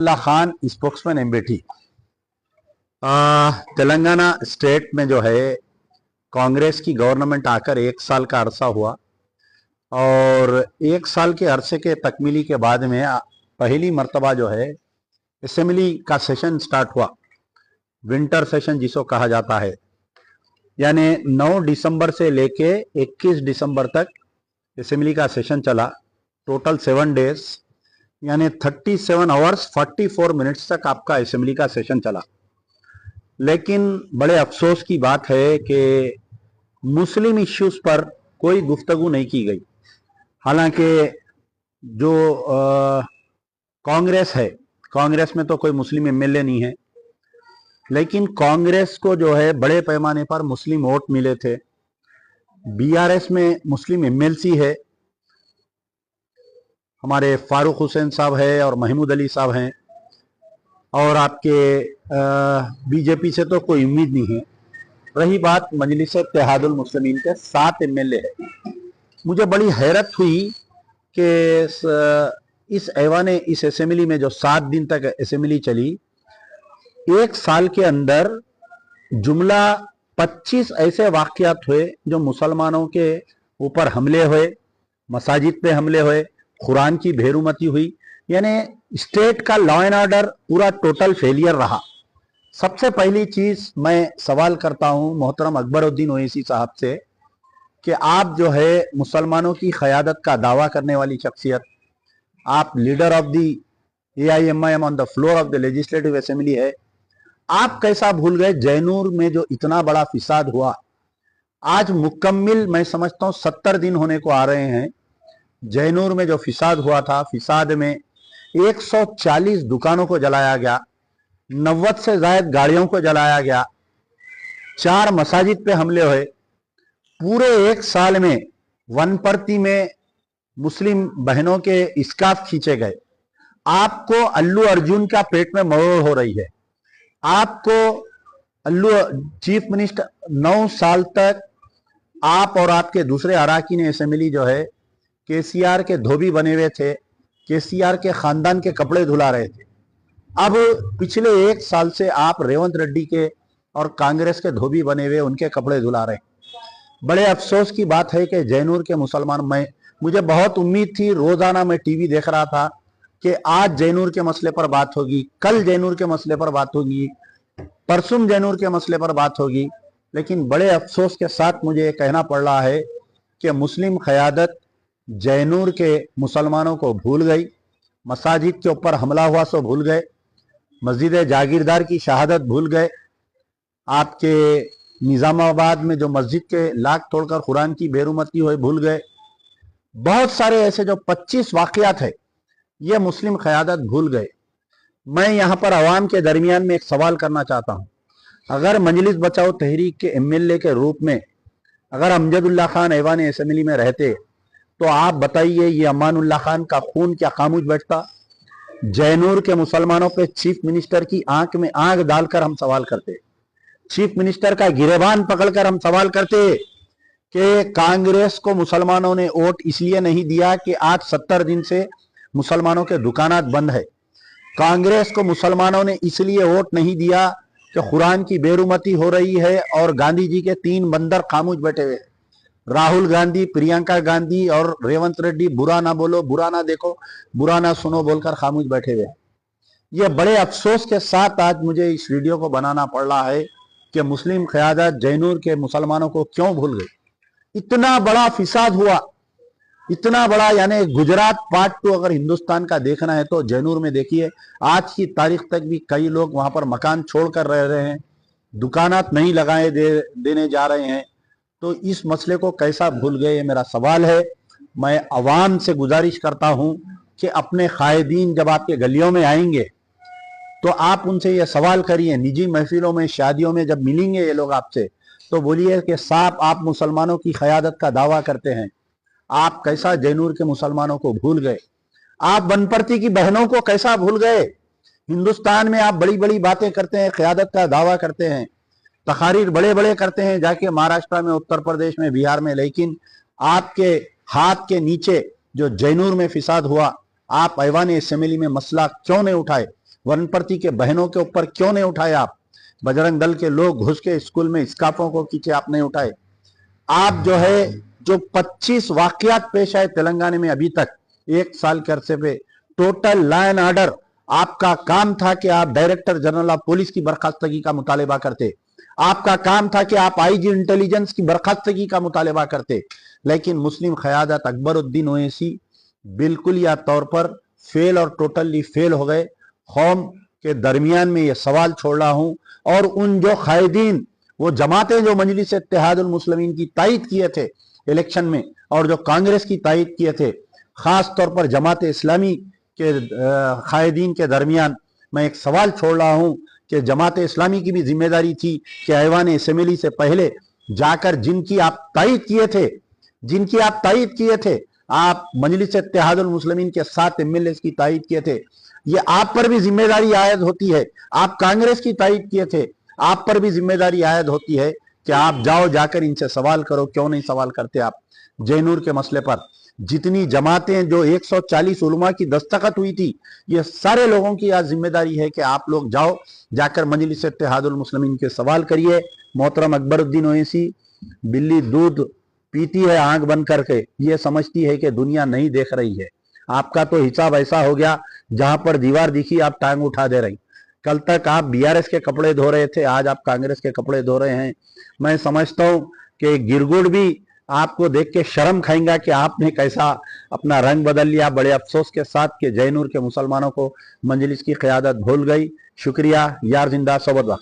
अल्लाह Khan spokesman MBT. Telangana state में जो है कांग्रेस की गवर्नमेंट आकर 1 साल का अरसा हुआ और 1 साल के अरसे के तकमीली के बाद में पहली मर्तबा जो है असेंबली का सेशन स्टार्ट हुआ। विंटर सेशन जिसको कहा जाता है, यानी 9 दिसंबर से लेके 21 दिसंबर तक असेंबली का सेशन चला। टोटल 7 डेज यानी 37 आवर्स 44 मिनट्स तक आपका असेंबली का सेशन चला। लेकिन बड़े अफसोस की बात है कि मुस्लिम इश्यूज पर कोई गुफ्तगू नहीं की गई। हालांकि जो कांग्रेस है, कांग्रेस में तो कोई मुस्लिम एमएलए नहीं है, लेकिन कांग्रेस को जो है बड़े पैमाने पर मुस्लिम वोट मिले थे। बीआरएस में मुस्लिम एमएलसी है, हमारे फारूक हुसैन साहब है और महमूद अली साहब हैं, और आपके बीजेपी से तो कोई उम्मीद नहीं है। रही बात मजलिस इत्तेहादुल मुस्लिमीन के 7 एमएलए है। मुझे बड़ी हैरत हुई कि इस ऐवाने इस असेंबली में जो 7 दिन तक असेंबली चली, 1 साल के अंदर जुमला 25 ऐसे वाकयात हुए जो मुसलमानों के ऊपर हमले हुए, मसाजिद पे हमले हुए, कुरान की बेरुमती हुई। यानी स्टेट का लॉ एंड ऑर्डर पूरा टोटल फेलियर रहा। सबसे पहली चीज मैं सवाल करता हूं मोहतरम अकबरुद्दीन ओवैसी साहब से कि आप जो है मुसलमानों की क़यादत का दावा करने वाली शख्सियत, आप leader of the AIMIM on the floor of the legislative assembly है, आप कैसा भूल गए जैनूर में जो इतना बड़ा फिसाद हुआ। आज मुकम्मिल मैं समझता हूं 70 दिन होने को आ रहे हैं। जैनूर में जो फिसाद हुआ था, फिसाद में 140 दुकानों को जलाया गया, 90 से ज्यादा गाड़ियों को जलाया गया, 4 मसाजिद पे हमले हुए। पूरे 1 साल में वनपर्ती में मुस्लिम बहनों के इस्काफ खींचे गए। आपको अल्लू अर्जुन का पेट में मरोड़ हो रही है। आपको अल्लू चीफ मिनिस्टर 9 साल तक आप और आपके दूसरे अराकीन असेंबली जो है केसीआर के धोबी बने हुए थे, केसीआर के खानदान के कपड़े धुला रहे थे। अब पिछले 1 साल से आप रेवंत रेड्डी के और कांग्रेस के धोबी बने हुए उनके कपड़े धुला रहे हैं। बड़े अफसोस की बात है कि जैनूर के मुसलमान, मुझे बहुत उम्मीद थी, रोजाना मैं टीवी देख रहा था कि आज जैनूर के मसले पर बात होगी, कल जैनूर के मसले पर बात होगी, परसों जैनूर के मसले पर बात होगी। लेकिन बड़े अफसोस के साथ मुझे ये कहना पड़ रहा है कि मुस्लिम क़यादत जैनूर के मुसलमानों को भूल गई। मसाजिद के ऊपर हमला हुआ सो भूल गए, मस्जिद जागीरदार की शहादत भूल गए, आपके निजामाबाद में जो मस्जिद के लाख तोड़कर कुरान की बेरुमती हुई भूल गए। बहुत सारे ऐसे जो 25 वाकयात है ये मुस्लिम क़यादत भूल गए। मैं यहाँ पर अवाम के दरमियान में एक सवाल करना चाहता हूँ। अगर मजलिस बचाओ तहरीक के एमएलए के रूप में अगर अमजदुल्ला खान ऐवान असेंबली में रहते तो आप बताइए ये अमानुल्लाह खान का खून क्या खामोश बैठता? जैनूर के मुसलमानों पे चीफ मिनिस्टर की आंख में आंख डालकर हम सवाल करते, चीफ मिनिस्टर का गिरेबान पकड़कर हम सवाल करते कि कांग्रेस को मुसलमानों ने वोट इसलिए नहीं दिया कि आज 70 दिन से मुसलमानों के दुकानात बंद है। कांग्रेस को मुसलमानों ने इसलिए वोट नहीं दिया कि कुरान की बेरुमती हो रही है और गांधी जी के 3 बंदर खामोश बैठे हुए, राहुल गांधी, प्रियंका गांधी और रेवंत रेड्डी बुरा ना बोलो, बुरा ना देखो, बुरा ना सुनो बोलकर खामोश बैठे हुए। ये बड़े अफसोस के साथ आज मुझे इस वीडियो को बनाना पड़ रहा है कि मुस्लिम क़यादत जैनूर के मुसलमानों को क्यों भूल गई। इतना बड़ा फिसाद हुआ, इतना बड़ा, यानी गुजरात पार्ट 2 अगर हिंदुस्तान का देखना है तो जैनूर में देखिए। आज की तारीख तक भी कई लोग वहां पर मकान छोड़कर रह रहे हैं, दुकानात नहीं लगाए देने जा रहे हैं। तो इस मसले को कैसा भूल गए, ये मेरा सवाल है। मैं अवाम से गुजारिश करता हूं कि अपने कायदीन जब आपके गलियों में आएंगे तो आप उनसे ये सवाल करिए, निजी महफिलों में, शादियों में जब मिलेंगे ये लोग आपसे, तो बोलिए कि साहब आप मुसलमानों की क़यादत का दावा करते हैं, आप कैसा जैनूर के मुसलमानों को भूल गए? आप बनपरती की बहनों को कैसा भूल गए? हिंदुस्तान में आप बड़ी बड़ी बातें करते हैं, क़यादत का दावा करते हैं, तकारीर बड़े बड़े करते हैं जाके महाराष्ट्र में, उत्तर प्रदेश में, बिहार में, लेकिन आपके हाथ के नीचे जो जैनूर में फिसाद हुआ, आप ऐवान असेंबली में मसला क्यों नहीं उठाए? वनप्रति के बहनों के ऊपर क्यों नहीं उठाए आप? बजरंग दल के लोग घुस के स्कूल में स्कार्फों को खींचे, आप नहीं उठाए। आप जो है जो 25 वाकयात पेश आए तेलंगाना में अभी तक 1 साल के अरसे पे, टोटल लॉ एंड ऑर्डर, आपका काम था कि आप डायरेक्टर जनरल ऑफ पुलिस की बर्खास्तगी का मुतालबा करते, आपका काम था कि आप आईजी इंटेलिजेंस की बर्खास्तगी का मुतालबा करते, लेकिन मुस्लिम क़यादत अकबरुद्दीन ओवैसी बिल्कुल या तौर पर फेल और टोटली फेल हो गए। कौम के दरमियान में ये सवाल छोड़ रहा हूं, और उन जो कायदीन, वो जमातें जो मजलिस इत्तेहादुल मुस्लिमीन की तायद किए थे इलेक्शन में, और जो कांग्रेस की तायद किए थे, खास तौर पर जमात इस्लामी के कायदीन के दरमियान मैं एक सवाल छोड़ रहा हूं कि जमात इस्लामी की भी जिम्मेदारी थी कि ऐवान असेंबली से पहले जाकर जिनकी आप तायद किए थे, आप मजलिस इत्तेहादुल मुस्लिमीन के 7 एमएलए की तायद किए थे, ये आप पर भी जिम्मेदारी आयद होती है। आप कांग्रेस की तायद किए थे, आप पर भी जिम्मेदारी आयद होती है कि आप जाकर इनसे सवाल करो। क्यों नहीं सवाल करते आप? जैनूर के मसले पर जितनी जमातें, जो 140 उलमा की दस्तखत हुई थी, ये सारे लोगों की आज जिम्मेदारी है कि आप लोग जाकर मजलिस इत्तेहादुल मुस्लिमीन के सवाल करिए। मोहतरम अकबरुद्दीन ओवैसी, बिल्ली दूध पीती है आंख बंद करके, ये समझती है कि दुनिया नहीं देख रही है। आपका तो हिसाब ऐसा हो गया, जहां पर दीवार दिखी आप टांग उठा दे रही। कल तक आप बीआरएस के कपड़े धो रहे थे, आज आप कांग्रेस के कपड़े धो रहे हैं। मैं समझता हूं कि गिरगुड़ भी आपको देख के शर्म खाएंगा कि आपने कैसा अपना रंग बदल लिया। बड़े अफसोस के साथ कि जैनूर के मुसलमानों को मंजलिस की क़यादत भूल गई। शुक्रिया। यार जिंदा सबरदा।